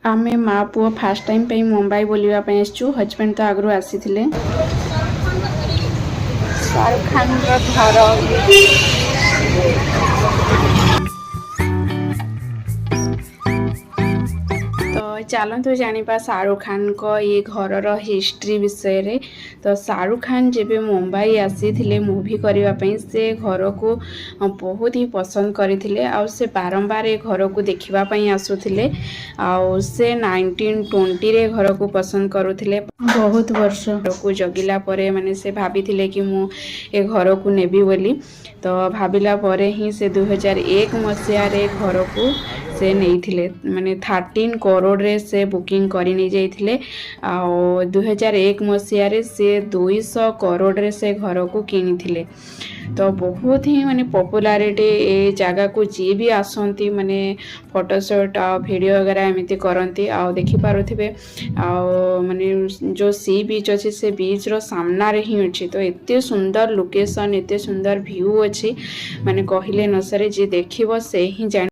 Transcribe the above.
आमे माँ पुओ फास्ट टाइम पे मुंबई बुलवा आसचु। हजबैंड तो आगु आसी शाहरुख खान घर तो चलतु जाना शाहरुख खान को ये घर हिस्ट्री विषय रे। तो शाहरुख खान जब मुंबई आसी मूवी करने से घर को बहुत ही पसंद करते आ से बारंबार ए घर को देखापी आसुले से 1920 रे घर को पसंद करुले। बहुत वर्ष को जगिला परे माने से भाभी कि मु ए घर को नेबी बोली। तो भाविला परे ही से 2001 मसीह रे घर को से नहीं माने 13 करोड़ रे से बुकिंग करी नहीं जाइथिले। आ 2001 मसीह रे से 200 करोड़ रे से घर को किनी थिले। तो बहुत ही माने पॉपुलैरिटी ए जगह को जी भी आसंती माने फोटोशूट आ वीडियो वगैरह एमती करती आ देखि पारुथिबे। आ माने जो सी बीच अच्छे से बीच रो सामना रे ही अच्छी। तो एते सुंदर लोकेशन एते सुंदर व्यू अच्छी माने कहले न सरे जे देखिबो से ही जान